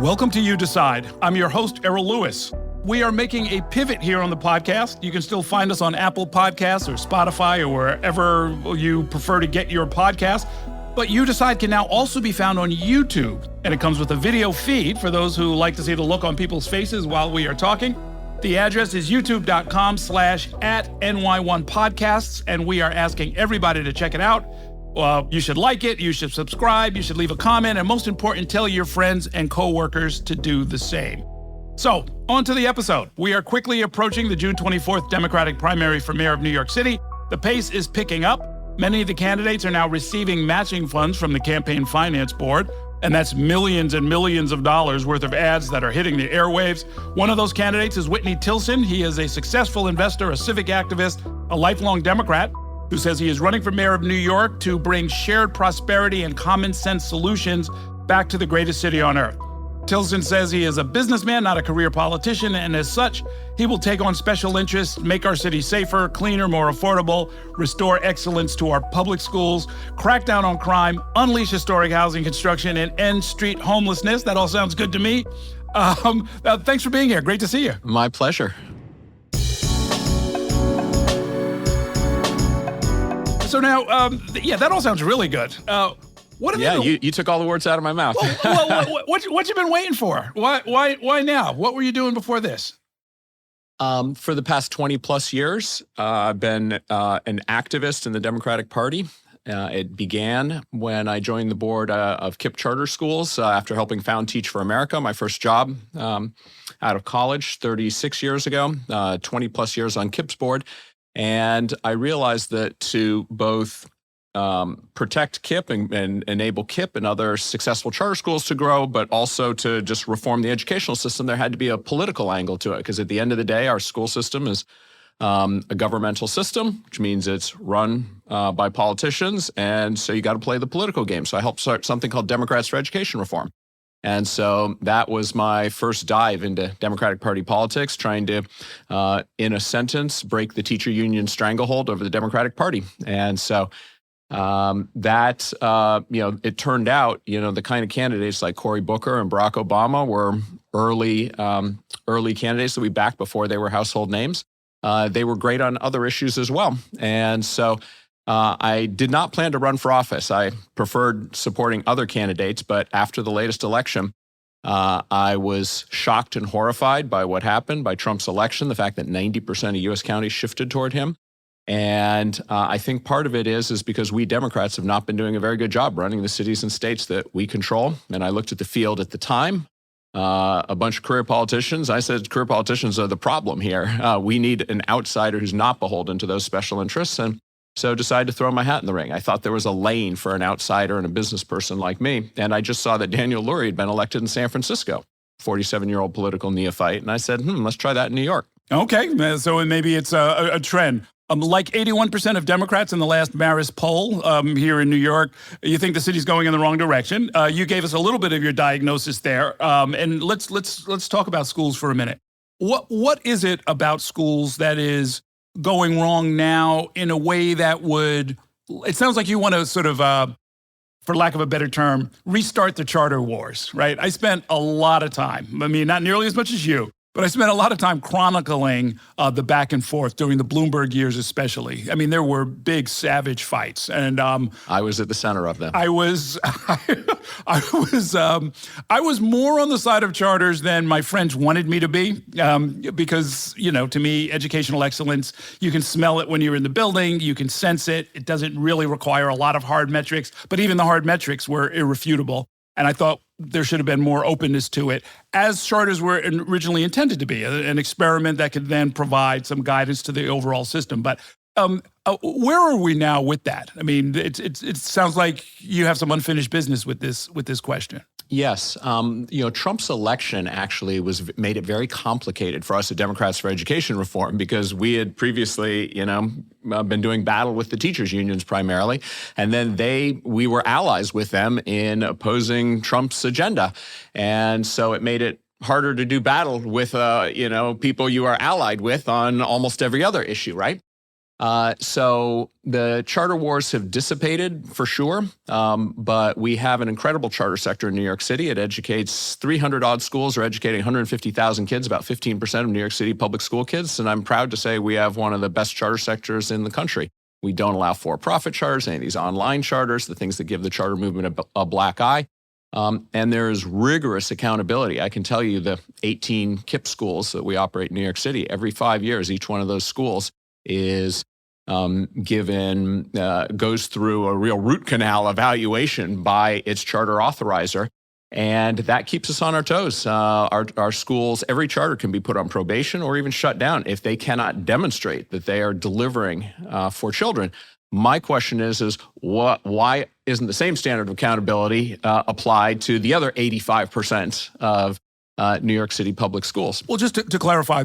Welcome to You Decide. I'm your host, Errol Lewis. We are making a pivot here on the podcast. You can still find us on Apple Podcasts or Spotify or wherever you prefer to get your podcast. But You Decide can now also be found on YouTube. And it comes with a video feed for those who like to see the look on people's faces while we are talking. The address is youtube.com/@NY1podcasts. And we are asking everybody to check it out. You should like it, you should subscribe, you should leave a comment, and most important, tell your friends and coworkers to do the same. So, on to the episode. We are quickly approaching the June 24th Democratic primary for mayor of New York City. The pace is picking up. Many of the candidates are now receiving matching funds from the Campaign Finance Board, and that's millions and millions of dollars worth of ads that are hitting the airwaves. One of those candidates is Whitney Tilson. He is a successful investor, a civic activist, a lifelong Democrat, who says he is running for mayor of New York to bring shared prosperity and common sense solutions back to the greatest city on earth. Tilson says he is a businessman, not a career politician, and as such, he will take on special interests, make our city safer, cleaner, more affordable, restore excellence to our public schools, crack down on crime, unleash historic housing construction, and end street homelessness. That all sounds good to me. Thanks for being here. Great to see you. My pleasure. So now, that all sounds really good. You took all the words out of my mouth. What you been waiting for? Why now? What were you doing before this? For the past 20 plus years, I've been an activist in the Democratic Party. It began when I joined the board of KIPP charter schools after helping found Teach for America, my first job out of college 36 years ago, 20 plus years on KIPP's board. And I realized that to both protect KIPP and enable KIPP and other successful charter schools to grow, but also to just reform the educational system, there had to be a political angle to it. Because at the end of the day, our school system is a governmental system, which means it's run by politicians. And so you got to play the political game. So I helped start something called Democrats for Education Reform. And so that was my first dive into Democratic Party politics, trying to, in a sentence, break the teacher union stranglehold over the Democratic Party. And so it turned out, the kind of candidates like Cory Booker and Barack Obama were early candidates that we backed before they were household names. They were great on other issues as well. And so I did not plan to run for office. I preferred supporting other candidates, but after the latest election, I was shocked and horrified by what happened, by Trump's election, the fact that 90% of U.S. counties shifted toward him. And I think part of it is because we Democrats have not been doing a very good job running the cities and states that we control. And I looked at the field at the time, a bunch of career politicians. I said, career politicians are the problem here. We need an outsider who's not beholden to those special interests. And so decided to throw my hat in the ring. I thought there was a lane for an outsider and a business person like me. And I just saw that Daniel Lurie had been elected in San Francisco, 47-year-old political neophyte. And I said, let's try that in New York. Okay, so maybe it's a trend. Like 81% of Democrats in the last Marist poll here in New York, you think the city's going in the wrong direction. You gave us a little bit of your diagnosis there. And let's talk about schools for a minute. What is it about schools that is going wrong now in a way that would, it sounds like you want to sort of, for lack of a better term, restart the charter wars, right? I spent a lot of time, not nearly as much as you, but I spent a lot of time chronicling the back and forth during the Bloomberg years especially. There were big, savage fights. And I was at the center of them. I was more on the side of charters than my friends wanted me to be, because, to me, educational excellence, you can smell it when you're in the building, you can sense it. It doesn't really require a lot of hard metrics, but even the hard metrics were irrefutable. And I thought there should have been more openness to it, as charters were originally intended to be, an experiment that could then provide some guidance to the overall system. But where are we now with that? It sounds like you have some unfinished business with this question. Yes. Trump's election actually made it very complicated for us at Democrats for Education Reform, because we had previously, been doing battle with the teachers unions primarily. And then we were allies with them in opposing Trump's agenda. And so it made it harder to do battle with, people you are allied with on almost every other issue, right? So the charter wars have dissipated for sure, but we have an incredible charter sector in New York City. It educates 300 odd schools, are educating 150,000 kids, about 15% of New York City public school kids. And I'm proud to say we have one of the best charter sectors in the country. We don't allow for-profit charters, any of these online charters, the things that give the charter movement a black eye. And there is rigorous accountability. I can tell you the 18 KIPP schools that we operate in New York City, every 5 years, each one of those schools is goes through a real root canal evaluation by its charter authorizer. And that keeps us on our toes. Our schools, every charter can be put on probation or even shut down if they cannot demonstrate that they are delivering for children. My question is why isn't the same standard of accountability applied to the other 85% of New York City public schools? Well, just to clarify,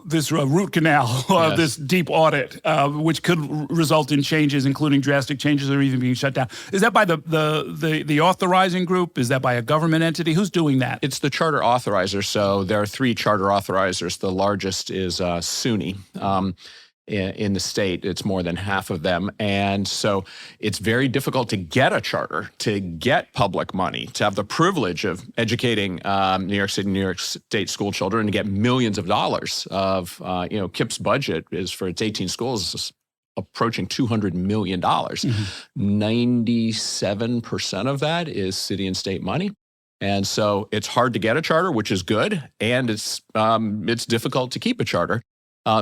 this root canal, Yes. this deep audit, which could result in changes, including drastic changes or even being shut down. Is that by the authorizing group? Is that by a government entity? Who's doing that? It's the charter authorizer. So there are 3 charter authorizers. The largest is SUNY. In the state, it's more than half of them. And so it's very difficult to get a charter, to get public money, to have the privilege of educating New York City, New York State school children, to get millions of dollars of, KIPP's budget is for its 18 schools approaching $200 million. 97% of that is city and state money. And so it's hard to get a charter, which is good. And it's difficult to keep a charter.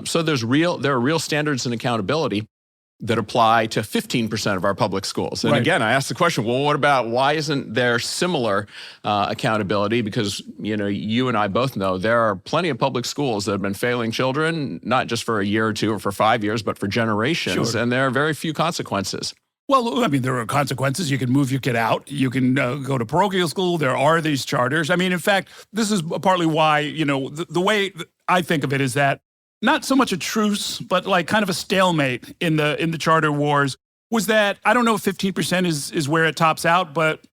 So there are real standards and accountability that apply to 15% of our public schools. And again, I asked the question, well, why isn't there similar accountability? Because, you and I both know there are plenty of public schools that have been failing children, not just for a year or two or for 5 years, but for generations. Sure. And there are very few consequences. Well, I mean, there are consequences. You can move your kid out. You can go to parochial school. There are these charters. I mean, in fact, this is partly why, the way I think of it is that not so much a truce, but like kind of a stalemate in the charter wars was that, I don't know if 15% is where it tops out, but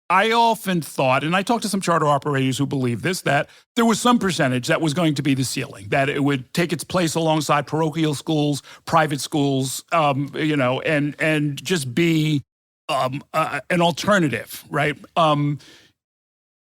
I often thought, and I talked to some charter operators who believe this, that there was some percentage that was going to be the ceiling, that it would take its place alongside parochial schools, private schools, and just be an alternative, right?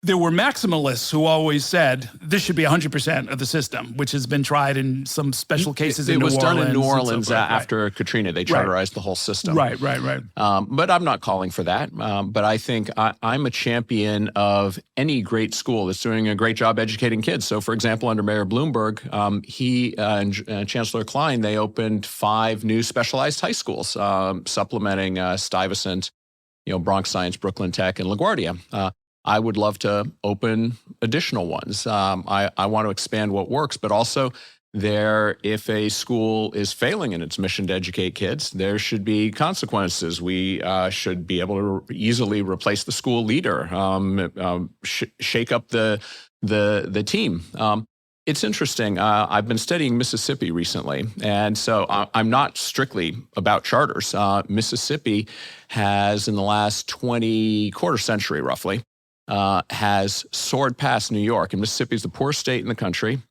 There were maximalists who always said this should be 100% of the system, which has been tried in some special cases in New Orleans. It was done in New and Orleans so forth, after Katrina. They charterized the whole system. Right. But I'm not calling for that. But I think I'm a champion of any great school that's doing a great job educating kids. So, for example, under Mayor Bloomberg, he and Chancellor Klein, they opened 5 new specialized high schools, supplementing Stuyvesant, Bronx Science, Brooklyn Tech, and LaGuardia. I would love to open additional ones. I want to expand what works, but also if a school is failing in its mission to educate kids, there should be consequences. We should be able to easily replace the school leader, shake up the team. It's interesting. I've been studying Mississippi recently, and so I'm not strictly about charters. Mississippi has, in the last quarter century roughly, has soared past New York. And Mississippi is the poorest state in the country,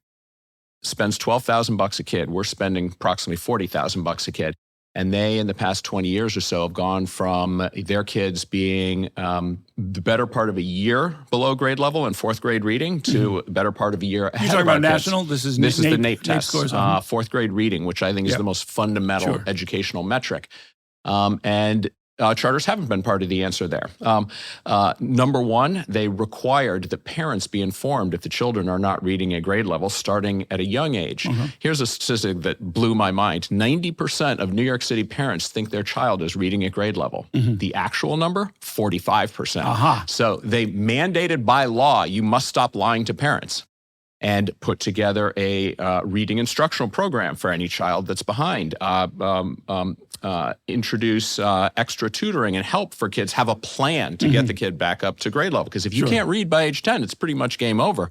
spends $12,000 a kid. We're spending approximately $40,000 a kid. And they, in the past 20 years or so, have gone from their kids being the better part of a year below grade level in 4th grade reading to the better part of a year ahead. You're talking of our about kids. national? This is the NAEP test, scores, 4th grade reading, which I think is the most fundamental educational metric. And charters haven't been part of the answer there. Number one, they required that parents be informed if the children are not reading at grade level starting at a young age. Here's a statistic that blew my mind. 90% of New York City parents think their child is reading at grade level. The actual number, 45%. So they mandated by law, you must stop lying to parents, and put together a reading instructional program for any child that's behind. Introduce extra tutoring and help for kids, have a plan to get the kid back up to grade level. Because if you can't read by age 10, it's pretty much game over.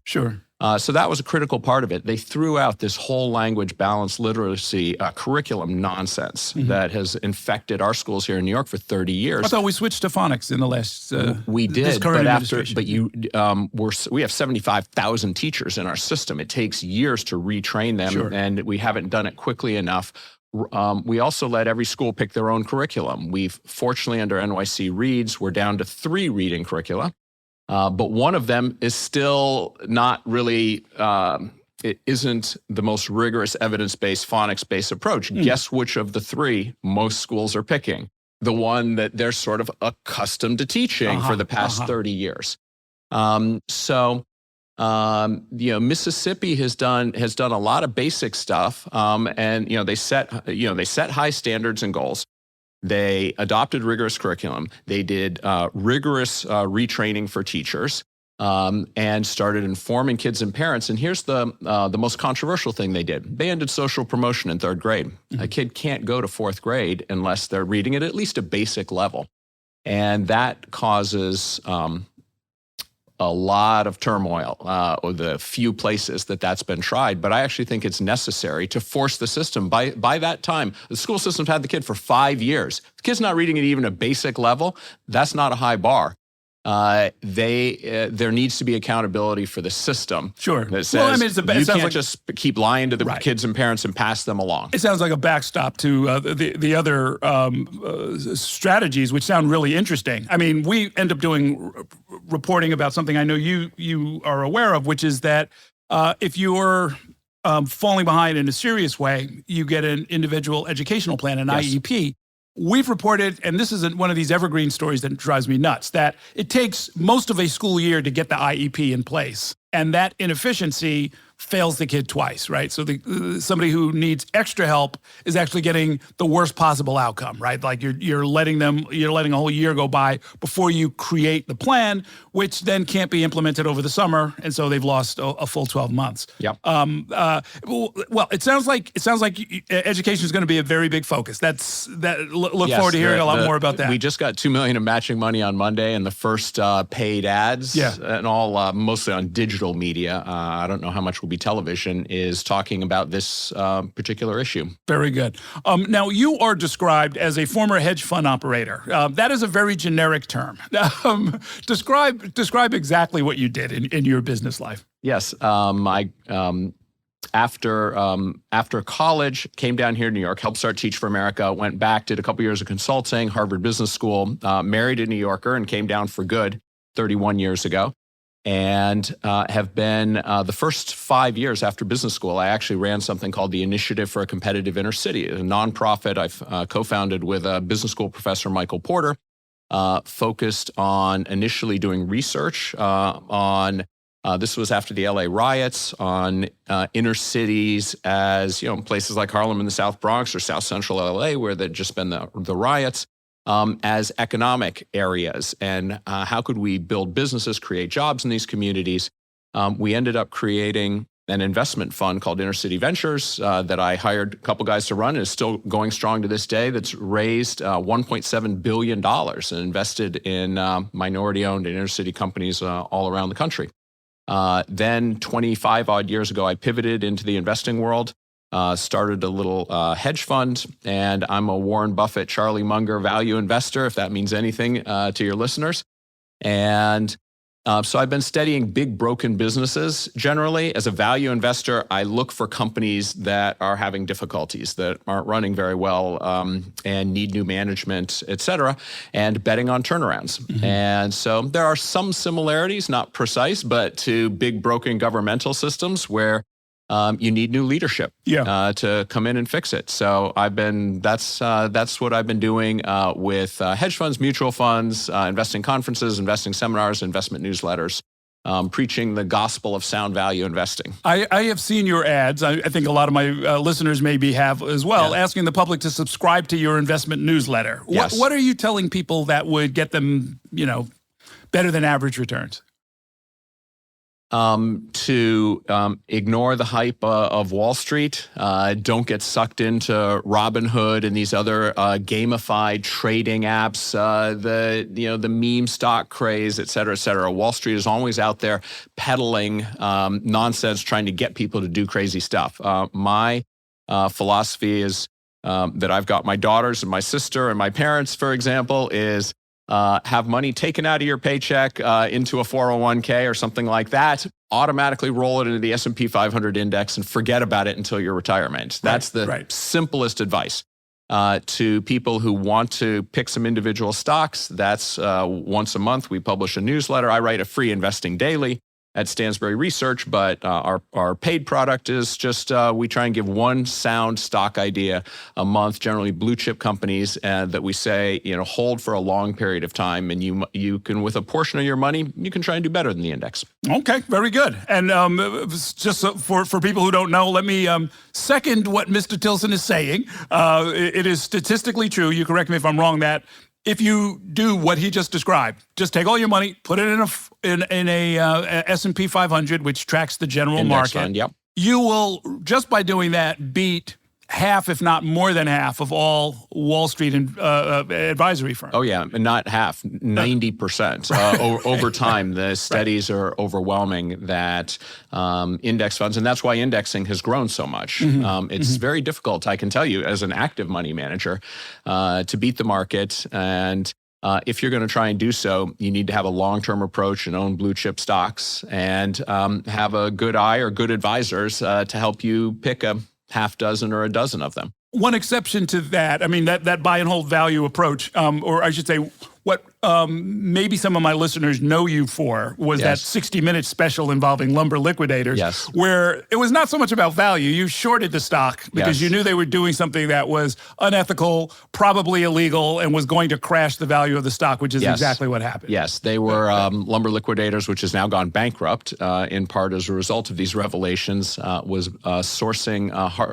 So that was a critical part of it. They threw out this whole language balanced literacy curriculum nonsense that has infected our schools here in New York for 30 years. I thought we switched to phonics in the last. We did, we have 75,000 teachers in our system. It takes years to retrain them, and we haven't done it quickly enough. we also let every school pick their own curriculum. We've fortunately under NYC Reads, we're down to 3 reading curricula, but one of them is still not really, it isn't the most rigorous evidence-based, phonics-based approach. Guess which of the 3 most schools are picking? The one that they're sort of accustomed to teaching for the past 30 years. Mississippi has done a lot of basic stuff, and they set high standards and goals. They adopted rigorous curriculum. They did rigorous retraining for teachers, and started informing kids and parents. And here's the most controversial thing they did: they ended social promotion in 3rd grade. A kid can't go to 4th grade unless they're reading at least a basic level, and that causes a lot of turmoil, or the few places that's been tried. But I actually think it's necessary to force the system. By that time, the school system's had the kid for 5 years. The kid's not reading at even a basic level. That's not a high bar. There needs to be accountability for the system. Sure. That says you can't just keep lying to the kids and parents and pass them along. It sounds like a backstop to the other strategies, which sound really interesting. I mean, we end up doing reporting about something I know you are aware of, which is that if you're falling behind in a serious way, you get an individual educational plan, an IEP. We've reported, and this is one of these evergreen stories that drives me nuts, that it takes most of a school year to get the IEP in place. And that inefficiency fails the kid twice, right? So somebody who needs extra help is actually getting the worst possible outcome, right? Like you're letting a whole year go by before you create the plan, which then can't be implemented over the summer, and so they've lost a full 12 months. Yep. Well, it sounds like education is going to be a very big focus. Look forward to hearing a lot more about that. We just got $2 million of matching money on Monday, and the first paid ads, and all mostly on digital media. I don't know how much will be television, is talking about this particular issue. Very good. Now, you are described as a former hedge fund operator. That is a very generic term. Describe exactly what you did in your business life. Yes. After college, came down here to New York, helped start Teach for America, went back, did a couple years of consulting, Harvard Business School, married a New Yorker, and came down for good 31 years ago. And have been the first 5 years after business school, I actually ran something called the Initiative for a Competitive Inner City, a nonprofit I've co-founded with a business school professor, Michael Porter, focused on initially doing research on, this was after the LA riots, on inner cities as, places like Harlem in the South Bronx or South Central LA, where there'd just been the riots. As economic areas, and how could we build businesses, create jobs in these communities. We ended up creating an investment fund called Inner City Ventures that I hired a couple guys to run, and is still going strong to this day. That's raised $1.7 billion and invested in minority-owned and inner city companies all around the country. Then 25 odd years ago, I pivoted into the investing world. Started a little hedge fund, and I'm a Warren Buffett, Charlie Munger value investor, if that means anything to your listeners. And so I've been studying big broken businesses generally. As a value investor, I look for companies that are having difficulties, that aren't running very well, and need new management, et cetera, and betting on turnarounds. Mm-hmm. And so there are some similarities, not precise, but to big broken governmental systems where you need new leadership to come in and fix it. So that's what I've been doing with hedge funds, mutual funds, investing conferences, investing seminars, investment newsletters, preaching the gospel of sound value investing. I have seen your ads. I think a lot of my listeners maybe have as well, asking the public to subscribe to your investment newsletter. Yes. What are you telling people that would get them, better than average returns? To ignore the hype of Wall Street, don't get sucked into Robinhood and these other gamified trading apps, the meme stock craze, et cetera, et cetera. Wall Street is always out there peddling nonsense, trying to get people to do crazy stuff. My philosophy is that I've got my daughters and my sister and my parents, for example, is have money taken out of your paycheck into a 401k or something like that, automatically roll it into the S&P 500 index and forget about it until your retirement. That's the simplest advice. To people who want to pick some individual stocks, that's once a month we publish a newsletter. I write a free investing daily at Stansberry Research, but our paid product is just we try and give one sound stock idea a month, generally blue chip companies that we say hold for a long period of time, and you can, with a portion of your money, you can try and do better than the index. Okay, very good. And just for people who don't know, let me second what Mr. Tilson is saying. It is statistically true. You correct me if I'm wrong. That if you do what he just described, just take all your money, put it in a S&P 500, which tracks the general index market. Fund, yep. You will, just by doing that, beat half, if not more than half, of all Wall Street advisory firms. Oh, yeah, and not half, 90%. Over time, the studies are overwhelming that index funds, and that's why indexing has grown so much. It's very difficult, I can tell you, as an active money manager, to beat the market. And if you're going to try and do so, you need to have a long-term approach and own blue chip stocks and have a good eye or good advisors to help you pick a half dozen or a dozen of them. One exception to that, I mean, that buy and hold value approach, or I should say, what maybe some of my listeners know you for was that 60-minute special involving lumber liquidators, where it was not so much about value. You shorted the stock because you knew they were doing something that was unethical, probably illegal, and was going to crash the value of the stock, which is exactly what happened. Yes, they were lumber liquidators, which has now gone bankrupt in part as a result of these revelations, was sourcing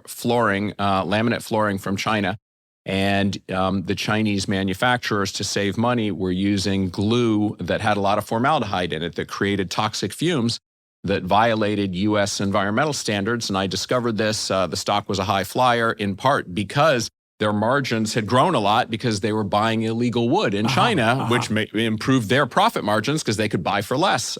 flooring, laminate flooring from China. And the Chinese manufacturers, to save money, were using glue that had a lot of formaldehyde in it that created toxic fumes that violated U.S. environmental standards. And I discovered this. The stock was a high flyer in part because their margins had grown a lot because they were buying illegal wood in China, which improved their profit margins because they could buy for less.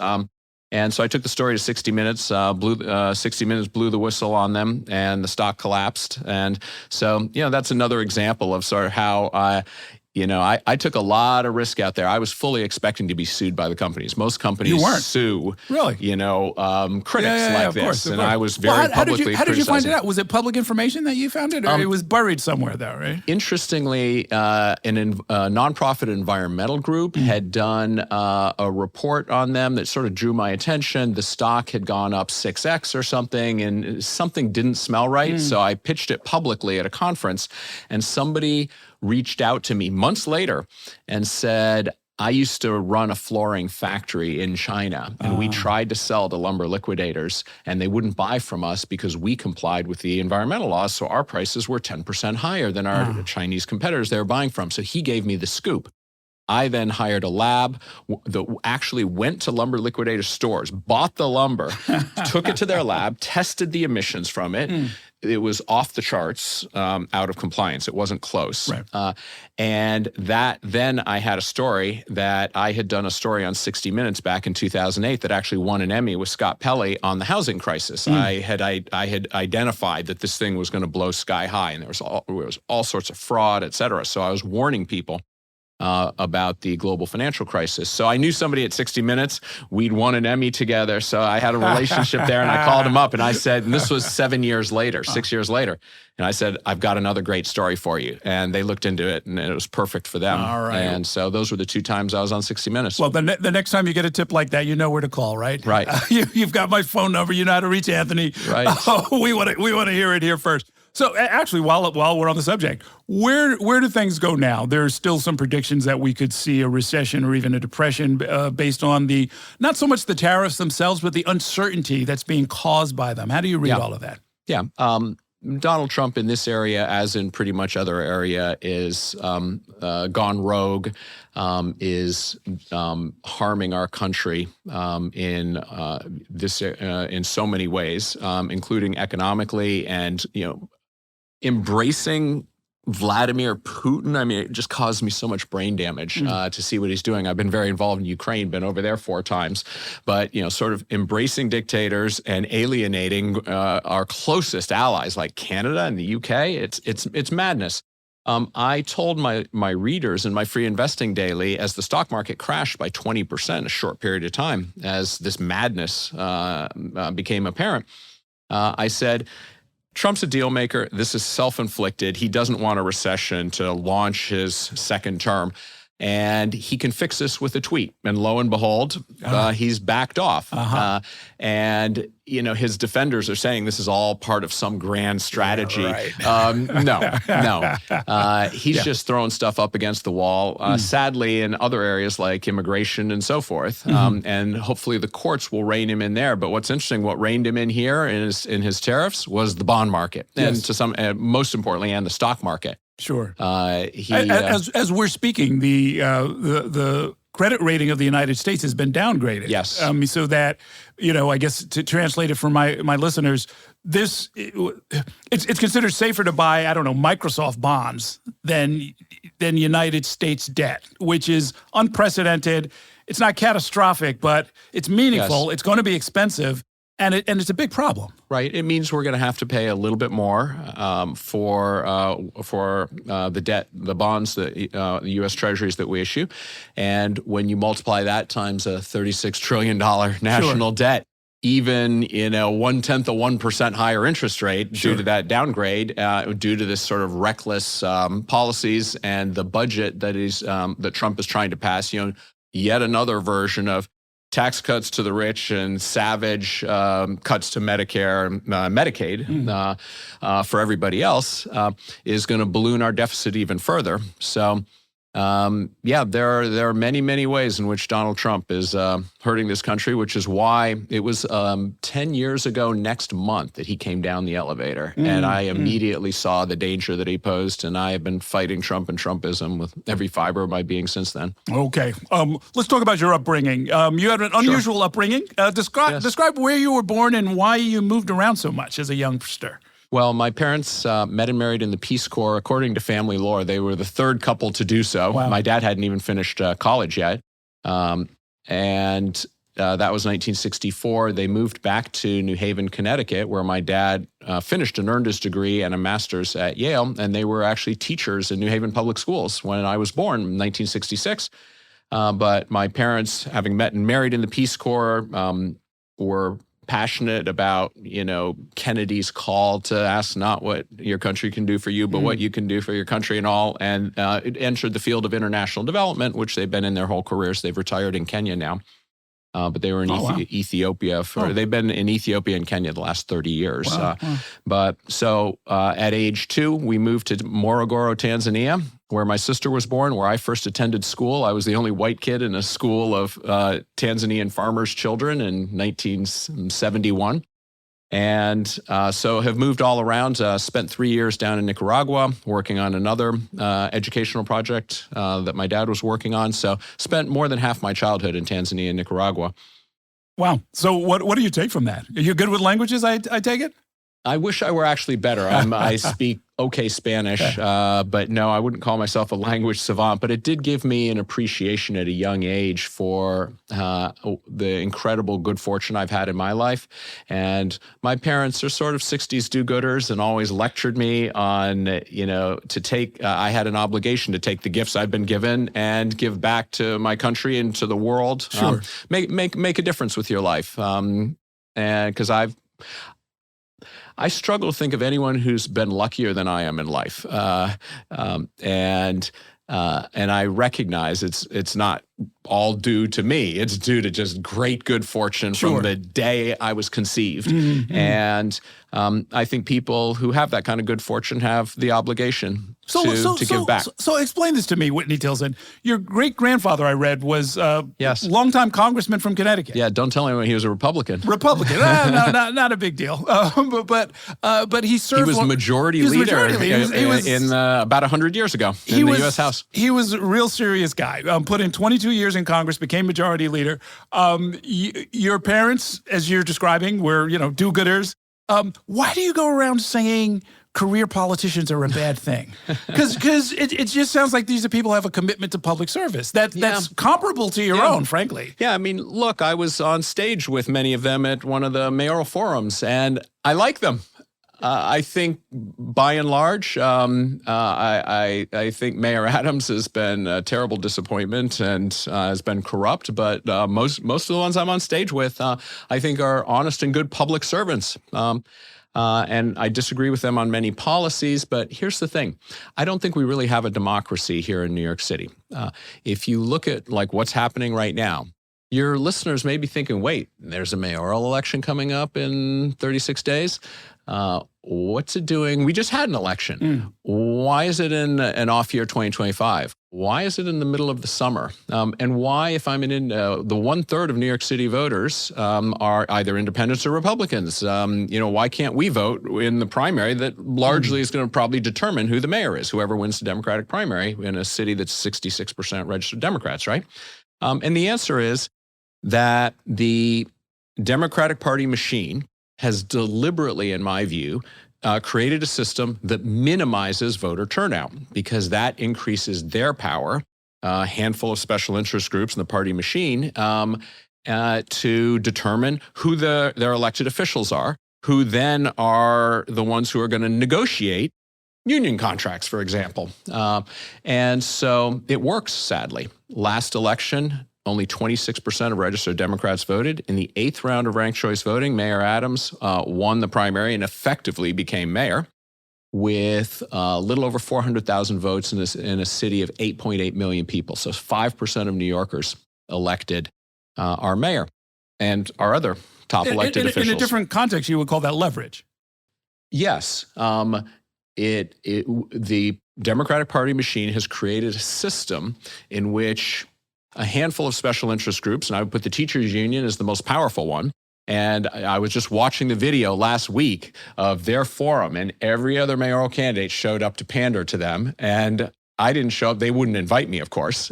And so I took the story to 60 Minutes, 60 Minutes blew the whistle on them, and the stock collapsed. And so, that's another example of sort of how I took a lot of risk out there. I was fully expecting to be sued by the companies. Most companies sue, critics like this. And I was very publicly How did you find it out? Was it public information that you found it, or it was buried somewhere, though, right? Interestingly, a nonprofit environmental group had done a report on them that sort of drew my attention. The stock had gone up 6x or something, and something didn't smell right. So I pitched it publicly at a conference, and somebody reached out to me months later and said, I used to run a flooring factory in China, and we tried to sell to lumber liquidators, and they wouldn't buy from us because we complied with the environmental laws, so our prices were 10% higher than our Chinese competitors they were buying from. So he gave me the scoop. I then hired a lab that actually went to lumber liquidator stores, bought the lumber, took it to their lab, tested the emissions from it. It was off the charts, out of compliance. It wasn't close. Right. And then I had a story that I had done a story on 60 Minutes back in 2008 that actually won an Emmy with Scott Pelley on the housing crisis. I had identified that this thing was going to blow sky high, and there was all sorts of fraud, et cetera. So I was warning people about the global financial crisis. So I knew somebody at 60 Minutes. We'd won an Emmy together. So I had a relationship there, and I called him up and I said, and this was 6 years later. And I said, I've got another great story for you. And they looked into it, and it was perfect for them. All right. And so those were the 2 times I was on 60 Minutes. Well, the next time you get a tip like that, you know where to call, right? Right. You've got my phone number. You know how to reach Anthony. Right. We want to hear it here first. So actually, while we're on the subject, where do things go now? There's still some predictions that we could see a recession or even a depression based on not so much the tariffs themselves, but the uncertainty that's being caused by them. How do you read all of that? Yeah. Donald Trump in this area, as in pretty much other area, is gone rogue, is harming our country in so many ways, including economically, and embracing Vladimir Putin. I mean, it just caused me so much brain damage to see what he's doing. I've been very involved in Ukraine, been over there 4 times, but sort of embracing dictators and alienating our closest allies like Canada and the UK. It's madness. I told my readers in my free investing daily, as the stock market crashed by 20% in a short period of time, as this madness became apparent, I said, Trump's a deal maker. This is self-inflicted. He doesn't want a recession to launch his second term. And he can fix this with a tweet. And lo and behold, he's backed off. And, his defenders are saying this is all part of some grand strategy. Yeah, no. He's just throwing stuff up against the wall. Sadly, in other areas like immigration and so forth. And hopefully the courts will rein him in there. But what's interesting, what reined him in here in his tariffs was the bond market. And to some, most importantly, and the stock market. Sure. As we're speaking, the credit rating of the United States has been downgraded. Yes. So that, I guess to translate it for my listeners, it's considered safer to buy, I don't know, Microsoft bonds than United States debt, which is unprecedented. It's not catastrophic, but it's meaningful. Yes. It's going to be expensive. And it's a big problem. Right. It means we're going to have to pay a little bit more for the debt, the bonds, the U.S. Treasuries that we issue. And when you multiply that times a $36 trillion national debt, even in a 0.1% of 1% higher interest rate due to that downgrade, due to this sort of reckless policies and the budget that Trump is trying to pass, yet another version of tax cuts to the rich and savage cuts to Medicare and Medicaid for everybody else is going to balloon our deficit even further. So, there are many, many ways in which Donald Trump is hurting this country, which is why it was 10 years ago next month that he came down the elevator. And I immediately saw the danger that he posed. And I have been fighting Trump and Trumpism with every fiber of my being since then. Okay. Let's talk about your upbringing. You had an unusual upbringing. Describe where you were born and why you moved around so much as a youngster. Well, my parents met and married in the Peace Corps. According to family lore, they were the third couple to do so. Wow. My dad hadn't even finished college yet. And that was 1964. They moved back to New Haven, Connecticut, where my dad finished and earned his degree and a master's at Yale. And they were actually teachers in New Haven public schools when I was born in 1966. But my parents, having met and married in the Peace Corps, were passionate about, Kennedy's call to ask not what your country can do for you, but what you can do for your country and all. And it entered the field of international development, which they've been in their whole careers. They've retired in Kenya now. But they were in Ethiopia they've been in Ethiopia and Kenya the last 30 years. But so at age 2, we moved to Morogoro, Tanzania, where my sister was born, where I first attended school. I was the only white kid in a school of Tanzanian farmers' children in 1971. And so have moved all around, spent 3 years down in Nicaragua working on another educational project that my dad was working on. So spent more than half my childhood in Tanzania and Nicaragua. Wow. So what do you take from that? Are you good with languages, I take it? I wish I were actually better. I speak okay Spanish, but no, I wouldn't call myself a language savant. But it did give me an appreciation at a young age for the incredible good fortune I've had in my life. And my parents are sort of 60s do-gooders and always lectured me on, to take, I had an obligation to take the gifts I've been given and give back to my country and to the world. Sure. Make a difference with your life. And because I struggle to think of anyone who's been luckier than I am in life, and I recognize it's not all due to me. It's due to just great good fortune from the day I was conceived. And I think people who have that kind of good fortune have the obligation to give back. So explain this to me, Whitney Tilson. Your great-grandfather, I read, was a longtime congressman from Connecticut. Yeah, don't tell anyone he was a Republican. Not a big deal. But he served. He was majority leader in about 100 years ago in the U.S. House. He was a real serious guy. Put in 22 years in Congress, became majority leader. Your parents, as you're describing, were do-gooders. Why do you go around saying career politicians are a bad thing? Because it just sounds like these are people who have a commitment to public service. That's comparable to your own, frankly. Yeah, I mean, look, I was on stage with many of them at one of the mayoral forums, and I like them. I think by and large, I think Mayor Adams has been a terrible disappointment and has been corrupt. But most of the ones I'm on stage with, I think, are honest and good public servants. And I disagree with them on many policies. But here's the thing. I don't think we really have a democracy here in New York City. If you look at like what's happening right now, your listeners may be thinking, wait, there's a mayoral election coming up in 36 days. What's it doing? We just had an election. Why is it in an off year 2025? Why is it in the middle of the summer? And why, if I'm in the 1/3 of New York City voters are either independents or Republicans, why can't we vote in the primary that largely is going to probably determine who the mayor is, whoever wins the Democratic primary in a city that's 66% registered Democrats, right? And the answer is that the Democratic Party machine has deliberately, in my view, created a system that minimizes voter turnout because that increases their power, a handful of special interest groups in the party machine, to determine who their elected officials are, who then are the ones who are going to negotiate union contracts, for example. And so it works, sadly. Last election, only 26% of registered Democrats voted. In the 8th round of ranked choice voting, Mayor Adams won the primary and effectively became mayor with a little over 400,000 votes in a city of 8.8 million people. So 5% of New Yorkers elected our mayor and our other top elected officials. In a different context, you would call that leverage. Yes. The Democratic Party machine has created a system in which a handful of special interest groups, and I would put the teachers union as the most powerful one. And I was just watching the video last week of their forum, and every other mayoral candidate showed up to pander to them. And I didn't show up. They wouldn't invite me, of course,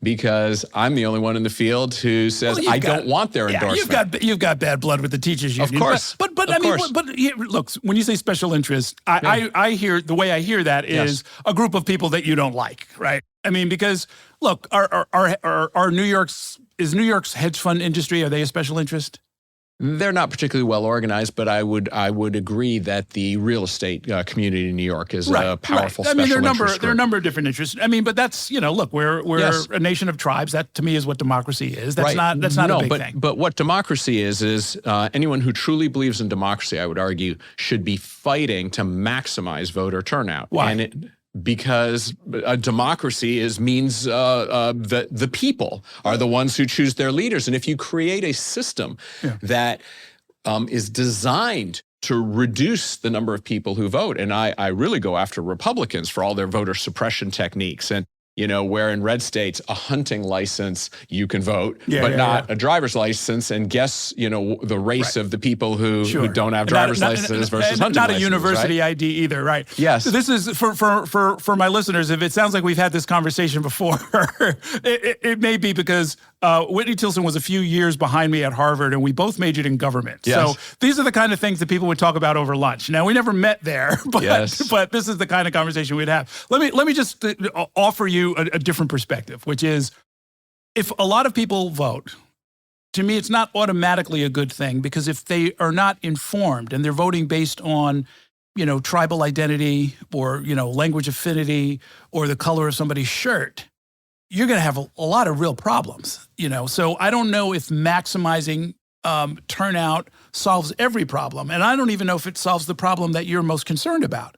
because I'm the only one in the field who says I don't want their endorsement. You've got bad blood with the teachers union. Of course. But look, when you say special interest, I hear, the way I hear that is a group of people that you don't like, right? I mean, because look, are New York's hedge fund industry, are they a special interest? They're not particularly well organized, but I would agree that the real estate community in New York is a powerful special interest group. There are a number of different interests. I mean, but that's, look, we're a nation of tribes. That to me is what democracy is. That's not a big thing. But what democracy is anyone who truly believes in democracy, I would argue, should be fighting to maximize voter turnout. Why? Because a democracy means the people are the ones who choose their leaders. And if you create a system that is designed to reduce the number of people who vote, and I really go after Republicans for all their voter suppression techniques, and where in red states, a hunting license, you can vote, but not a driver's license. And guess, the race of the people who don't have driver's licenses versus hunting licenses. Not a university ID either, right? Yes. So this is, for my listeners, if it sounds like we've had this conversation before, it may be because Whitney Tilson was a few years behind me at Harvard, and we both majored in government. Yes. So these are the kind of things that people would talk about over lunch. Now, we never met there, but this is the kind of conversation we'd have. Let me just offer you a different perspective, which is, if a lot of people vote, to me, it's not automatically a good thing, because if they are not informed and they're voting based on, tribal identity or, language affinity or the color of somebody's shirt, you're going to have a lot of real problems, So I don't know if maximizing turnout solves every problem. And I don't even know if it solves the problem that you're most concerned about.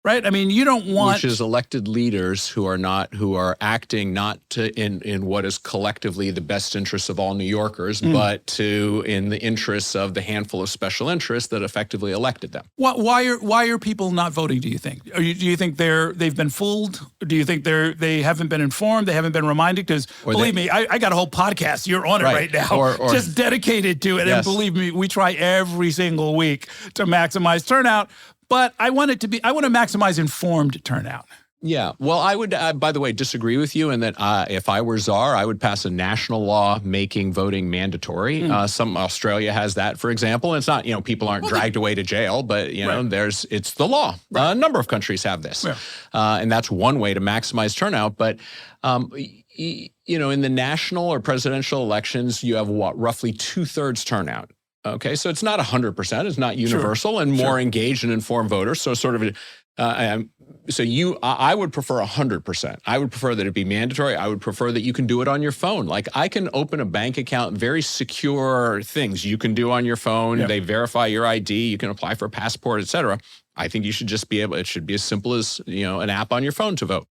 Right? I mean, you don't want... Which is elected leaders who are acting not in what is collectively the best interests of all New Yorkers, but in the interests of the handful of special interests that effectively elected them. Why are people not voting, do you think? Do you think they've been fooled? Do you think they haven't been informed? They haven't been reminded? Because believe me, I got a whole podcast. You're on it right now. Just dedicated to it. And believe me, we try every single week to maximize turnout. But I want to maximize informed turnout. Yeah. Well, I would, by the way, disagree with you in that if I were czar, I would pass a national law making voting mandatory. Australia has that, for example. And it's not, people aren't dragged away to jail, but, it's the law. A number of countries have this. And that's one way to maximize turnout. But, in the national or presidential elections, you have roughly 2/3 turnout. Okay, so it's not 100%. It's not universal, and more engaged and informed voters. So sort of, I would prefer 100%. I would prefer that it be mandatory. I would prefer that you can do it on your phone. Like I can open a bank account, very secure things you can do on your phone. They verify your ID. You can apply for a passport, et cetera. I think you should just be able. It should be as simple as an app on your phone to vote.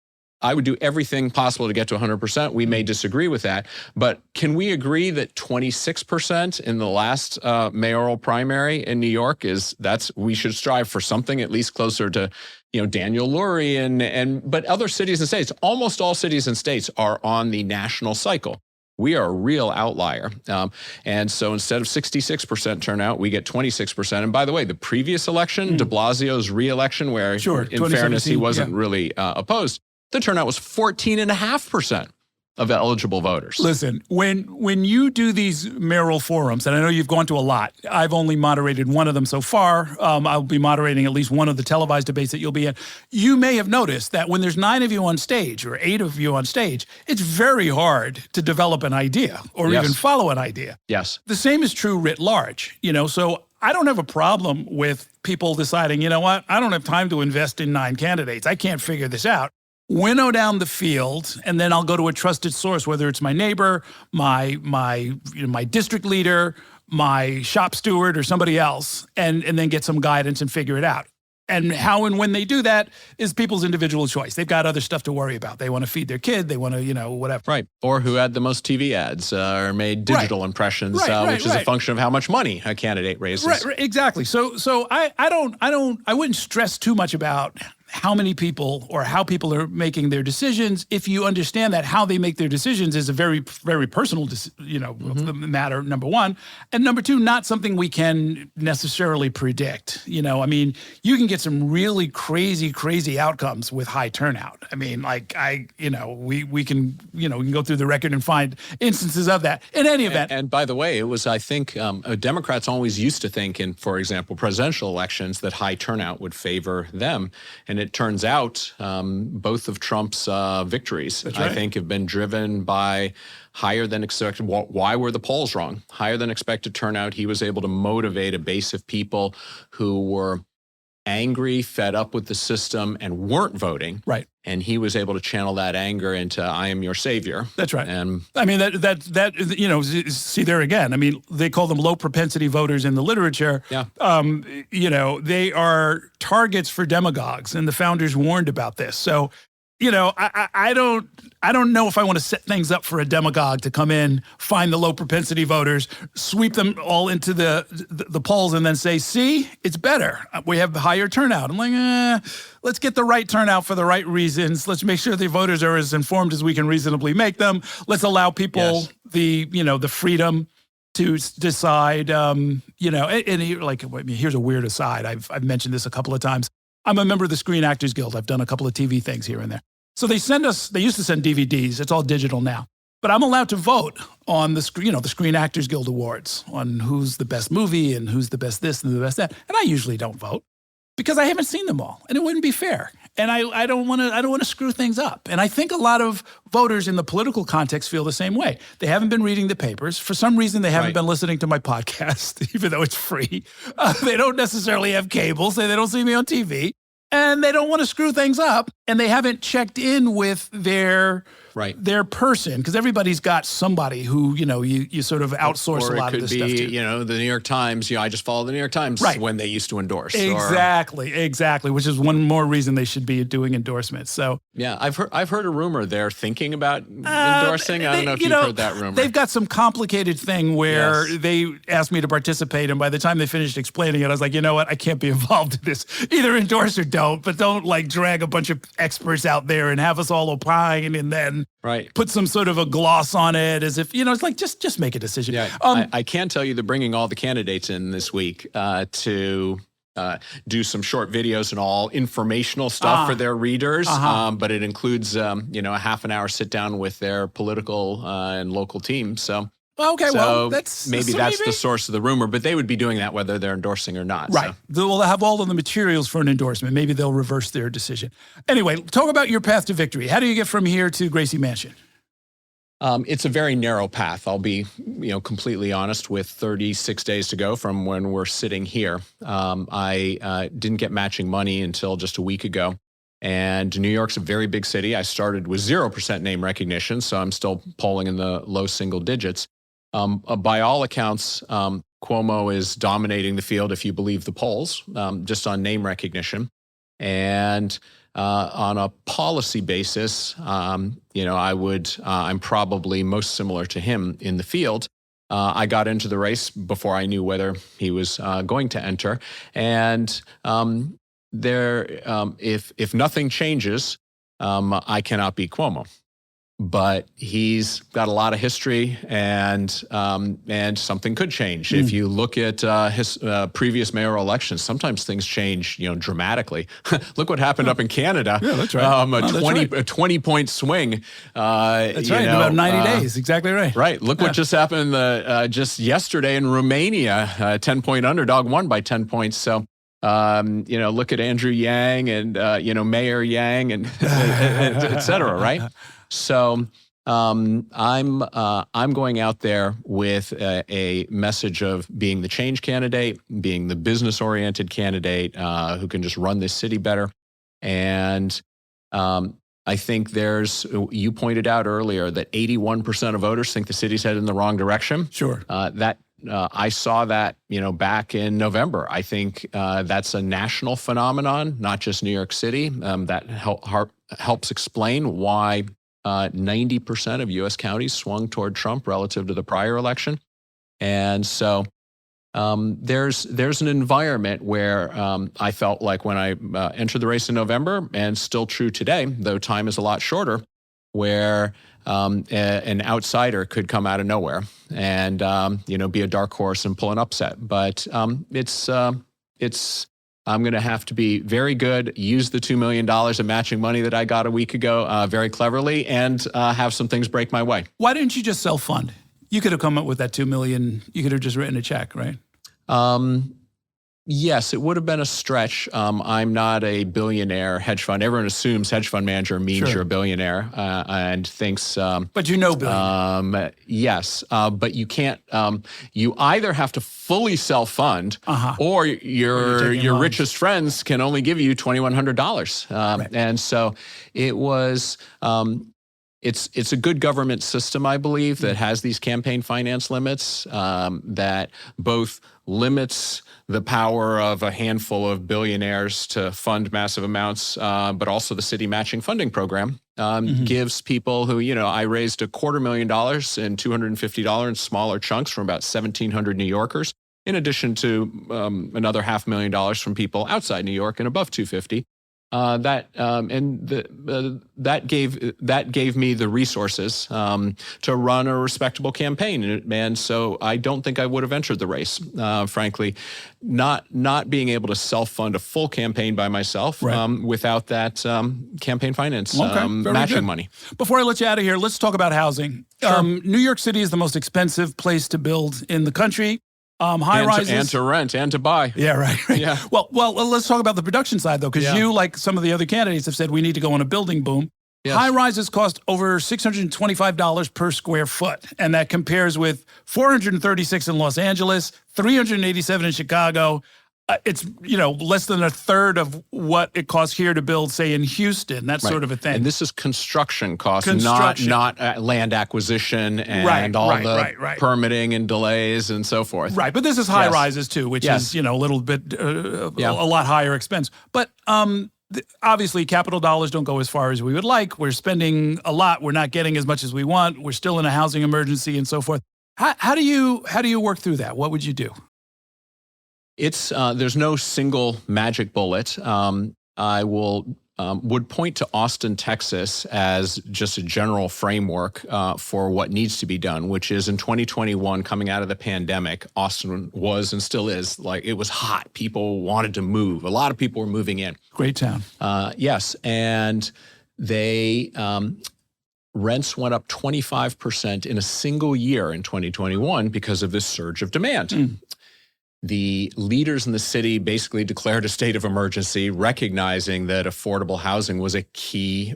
I would do everything possible to get to 100%. We may disagree with that, but can we agree that 26% in the last mayoral primary in New York we should strive for something at least closer to, Daniel Lurie but other cities and states, almost all cities and states are on the national cycle. We are a real outlier. And so instead of 66% turnout, we get 26%. And by the way, the previous election, de Blasio's re-election, where in fairness, he wasn't really opposed, the turnout was 14.5% of eligible voters. Listen, when you do these mayoral forums, and I know you've gone to a lot, I've only moderated one of them so far. I'll be moderating at least one of the televised debates that you'll be in. You may have noticed that when there's 9 of you on stage or 8 of you on stage, it's very hard to develop an idea or even follow an idea. Yes. The same is true writ large, so I don't have a problem with people deciding, you know what, I don't have time to invest in 9 candidates. I can't figure this out. Winnow down the field, and then I'll go to a trusted source, whether it's my neighbor, my district leader, my shop steward, or somebody else, and then get some guidance and figure it out. And how and when they do that is people's individual choice. They've got other stuff to worry about. They want to feed their kid. They want to, whatever. Right. Or who had the most TV ads or made digital impressions, which is a function of how much money a candidate raises. Right. Exactly. So I wouldn't stress too much about how many people or how people are making their decisions. If you understand that how they make their decisions is a very, very personal, matter, number one. And number two, not something we can necessarily predict. You can get some really crazy outcomes with high turnout. We can go through the record and find instances of that. In any event. And by the way, it was, I think, Democrats always used to think in, for example, presidential elections that high turnout would favor them. And it turns out both of Trump's victories, I think, have been driven by higher than expected. Why were the polls wrong? Higher than expected turnout. He was able to motivate a base of people who were angry, fed up with the system, and weren't voting. Right. And he was able to channel that anger into "I am your savior." That's right. And see there again. They call them low propensity voters in the literature. Yeah. They are targets for demagogues, and the founders warned about this. So, I don't know if I want to set things up for a demagogue to come in, find the low propensity voters, sweep them all into the polls, and then say, "See, it's better. We have higher turnout." I'm like, let's get the right turnout for the right reasons. Let's make sure the voters are as informed as we can reasonably make them. Let's allow people the freedom to decide. Here's a weird aside. I've mentioned this a couple of times. I'm a member of the Screen Actors Guild. I've done a couple of TV things here and there. So they used to send DVDs. It's all digital now. But I'm allowed to vote on the Screen Actors Guild Awards on who's the best movie and who's the best this and the best that. And I usually don't vote because I haven't seen them all, and it wouldn't be fair. And I don't want to screw things up. And I think a lot of voters in the political context feel the same way. They haven't been reading the papers. For some reason, they haven't been listening to my podcast, even though it's free. They don't necessarily have cable, so they don't see me on TV. And they don't want to screw things up. And they haven't checked in with their person, because everybody's got somebody who, you sort of outsource a lot of this stuff to. Or it could be, the New York Times. I just follow the New York Times when they used to endorse. Exactly, which is one more reason they should be doing endorsements. So yeah, I've heard a rumor they're thinking about endorsing. I don't know if you've heard that rumor. They've got some complicated thing where they asked me to participate, and by the time they finished explaining it, I was like, you know what, I can't be involved in this. Either endorse or don't, but don't drag a bunch of experts out there and have us all opine and then put some sort of a gloss on it as if, it's like, just make a decision. Yeah, I can tell you they're bringing all the candidates in this week to do some short videos and all informational stuff for their readers. But it includes, a half an hour sit down with their political and local teams. So. Okay, that's maybe the source of the rumor, but they would be doing that whether they're endorsing or not. Right. So. They'll have all of the materials for an endorsement. Maybe they'll reverse their decision. Anyway, talk about your path to victory. How do you get from here to Gracie Mansion? It's a very narrow path. I'll be, completely honest. With 36 days to go from when we're sitting here, I didn't get matching money until just a week ago. And New York's a very big city. I started with 0% name recognition, so I'm still polling in the low single digits. By all accounts, Cuomo is dominating the field, if you believe the polls, just on name recognition. And on a policy basis, I'm probably most similar to him in the field. I got into the race before I knew whether he was going to enter. And if nothing changes, I cannot beat Cuomo. But he's got a lot of history, and something could change. If you look at his previous mayoral elections, sometimes things change, dramatically. Look what happened up in Canada. Yeah, that's right. A 20-point swing. That's right. In about 90 days. Exactly right. Right. Look what just happened just yesterday in Romania. 10-point underdog won by 10 points. So. Look at Andrew Yang and Mayor Yang and et cetera, right? So I'm going out there with a message of being the change candidate, being the business-oriented candidate who can just run this city better. And I think you pointed out earlier that 81% of voters think the city's headed in the wrong direction. Sure. I saw that, back in November. I think that's a national phenomenon, not just New York City. That helps explain why 90% of U.S. counties swung toward Trump relative to the prior election. And so there's an environment where I felt like when I entered the race in November, and still true today, though time is a lot shorter, where an outsider could come out of nowhere and be a dark horse and pull an upset. But I'm going to have to be very good, use the $2 million of matching money that I got a week ago very cleverly, and have some things break my way. Why didn't you just self-fund? You could have come up with that $2 million. You could have just written a check, right? Yes, it would have been a stretch. I'm not a billionaire hedge fund. Everyone assumes hedge fund manager means you're a billionaire and thinks. But billionaire. Yes, but you can't. You either have to fully self-fund, or your richest friends can only give you $2,100. Right. And so it was. It's a good government system, I believe, that has these campaign finance limits that both limits the power of a handful of billionaires to fund massive amounts, but also the city matching funding program gives people who, I raised $250,000 and $250 in smaller chunks from about 1,700 New Yorkers, in addition to another $500,000 from people outside New York and above 250. That gave me the resources to run a respectable campaign, and so I don't think I would have entered the race. Frankly, not being able to self-fund a full campaign by myself without that campaign finance matching money. Before I let you out of here, let's talk about housing. Sure. New York City is the most expensive place to build in the country. High rises and to rent and to buy. Yeah, right. Yeah. Well, let's talk about the production side though, because you, like some of the other candidates, have said we need to go on a building boom. Yes. High rises cost over $625 per square foot, and that compares with $436 in Los Angeles, $387 in Chicago. It's less than a third of what it costs here to build, say, in Houston, that sort of a thing. And this is construction costs, not land acquisition and all the permitting and delays and so forth. Right, but this is high rises too, which is a little bit a lot higher expense. But obviously, capital dollars don't go as far as we would like. We're spending a lot. We're not getting as much as we want. We're still in a housing emergency and so forth. How do you work through that? What would you do? It's there's no single magic bullet. I would point to Austin, Texas as just a general framework for what needs to be done, which is in 2021, coming out of the pandemic, Austin was and still is, it was hot. People wanted to move. A lot of people were moving in. Great town. Yes, and they rents went up 25% in a single year in 2021 because of this surge of demand. The leaders in the city basically declared a state of emergency, recognizing that affordable housing was a key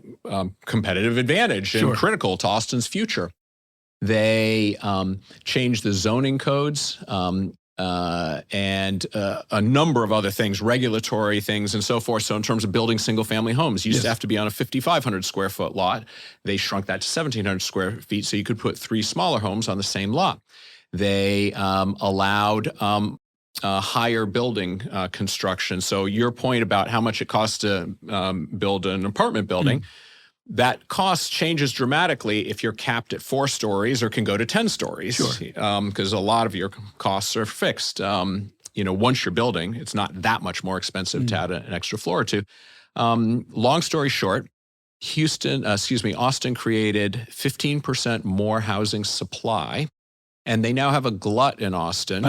competitive advantage and critical to Austin's future. They changed the zoning codes and a number of other things, regulatory things and so forth. So in terms of building single-family homes, you used to have to be on a 5,500 square foot lot. They shrunk that to 1,700 square feet so you could put 3 smaller homes on the same lot. They allowed higher building construction. So your point about how much it costs to build an apartment building, that cost changes dramatically if you're capped at 4 stories or can go to 10 stories. Sure. Because a lot of your costs are fixed. Once you're building, it's not that much more expensive to add an extra floor or two. Long story short, Austin created 15% more housing supply, and they now have a glut in Austin.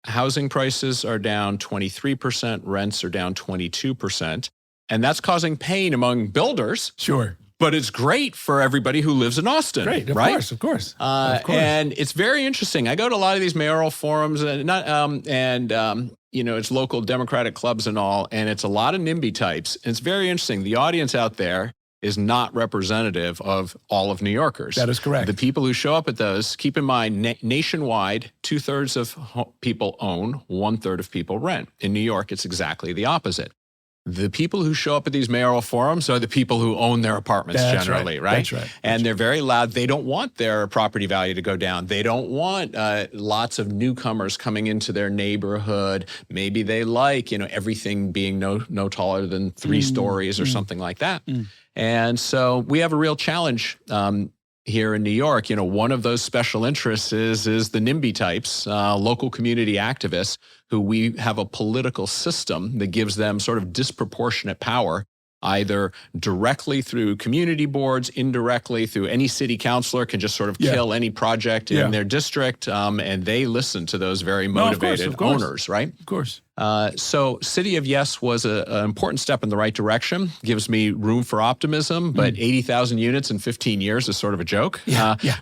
Housing prices are down 23%, rents are down 22%. And that's causing pain among builders. Sure. But it's great for everybody who lives in Austin. Great, of course. And it's very interesting. I go to a lot of these mayoral forums, it's local Democratic clubs and all, and it's a lot of NIMBY types. And it's very interesting. The audience out there is not representative of all of New Yorkers. That is correct. The people who show up at those, keep in mind, nationwide, 2/3 of people own, 1/3 of people rent. In New York, it's exactly the opposite. The people who show up at these mayoral forums are the people who own their apartments generally, right? That's right. And they're very loud. They don't want their property value to go down. They don't want lots of newcomers coming into their neighborhood. Maybe they like, everything being no taller than 3 stories or something like that. And so we have a real challenge here in New York. One of those special interests is the NIMBY types, local community activists, who we have a political system that gives them sort of disproportionate power, either directly through community boards, indirectly through any city councilor can just sort of kill any project in their district, and they listen to those very motivated owners, right? Of course. So City of Yes was an important step in the right direction, gives me room for optimism, but 80,000 units in 15 years is sort of a joke.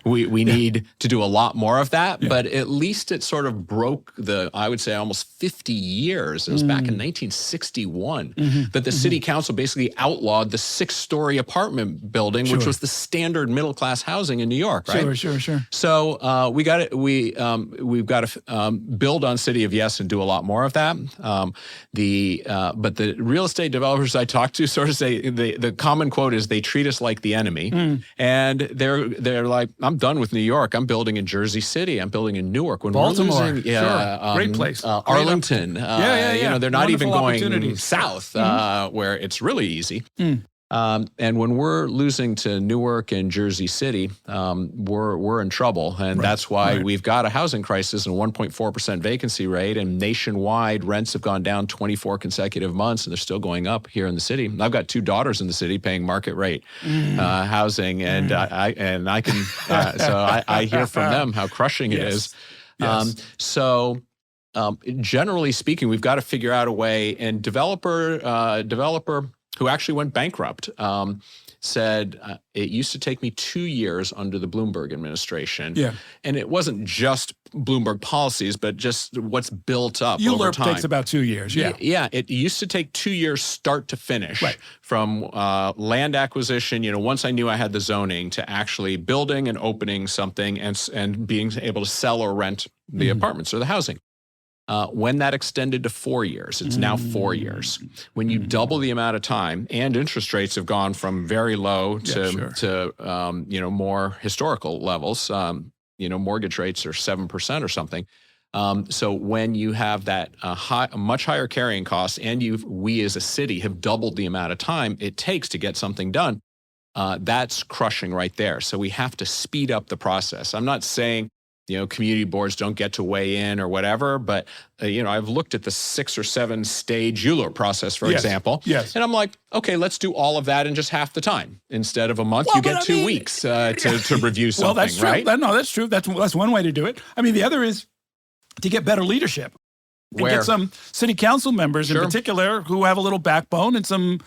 We need to do a lot more of that, but at least it sort of broke I would say almost 50 years. It was back in 1961 that the city council basically outlawed the 6-story apartment building, which was the standard middle-class housing in New York, right? Sure. So we've got to build on City of Yes and do a lot more of that. But the real estate developers I talk to sort of say the common quote is they treat us like the enemy, and they're like, I'm done with New York. I'm building in Jersey City. I'm building in Newark. When Baltimore, we're losing, great place. Arlington. They're not even going south where it's really easy. And when we're losing to Newark and Jersey City, we're in trouble. And that's why we've got a housing crisis and 1.4% vacancy rate. And nationwide, rents have gone down 24 consecutive months, and they're still going up here in the city. I've got 2 daughters in the city paying market rate housing, and I can I hear from them how crushing it is. Generally speaking, we've got to figure out a way. And developer who actually went bankrupt, said, it used to take me 2 years under the Bloomberg administration. And it wasn't just Bloomberg policies, but just what's built up over time. Takes about 2 years, it used to take 2 years start to finish, from land acquisition, once I knew I had the zoning, to actually building and opening something and being able to sell or rent the apartments or the housing. When that extended to 4 years, it's now 4 years. When you double the amount of time, and interest rates have gone from very low to more historical levels. Mortgage rates are 7% or something. So when you have that much higher carrying costs, and we as a city have doubled the amount of time it takes to get something done, that's crushing right there. So we have to speed up the process. I'm not saying community boards don't get to weigh in or whatever, but I've looked at the 6 or 7 stage ULURP process, for example. And I'm like, okay, let's do all of that in just half the time. Instead of a month, you get 2 weeks to review something, that's true. right? No, that's true. That's one way to do it. I mean, the other is to get better leadership. and get some city council members in particular who have a little backbone, and some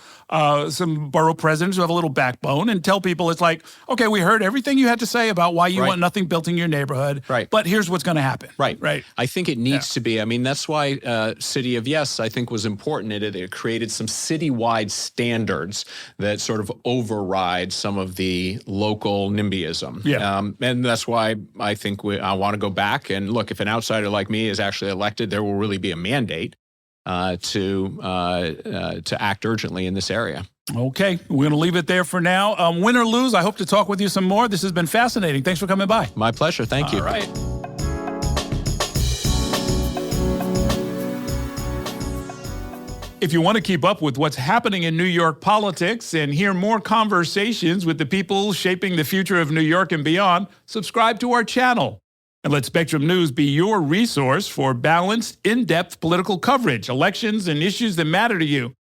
borough presidents who have a little backbone, and tell people it's like, okay, we heard everything you had to say about why you want nothing built in your neighborhood, but here's what's going to happen. Right. I think it needs to be. I mean, that's why City of Yes, I think, was important. It created some citywide standards that sort of override some of the local NIMBYism. And that's why I think I want to go back and look, if an outsider like me is actually elected, there will really be a mandate to act urgently in this area. Okay, we're going to leave it there for now. Win or lose, I hope to talk with you some more. This has been fascinating. Thanks for coming by. My pleasure. Thank you. All right. If you want to keep up with what's happening in New York politics and hear more conversations with the people shaping the future of New York and beyond, subscribe to our channel. And let Spectrum News be your resource for balanced, in-depth political coverage, elections, and issues that matter to you.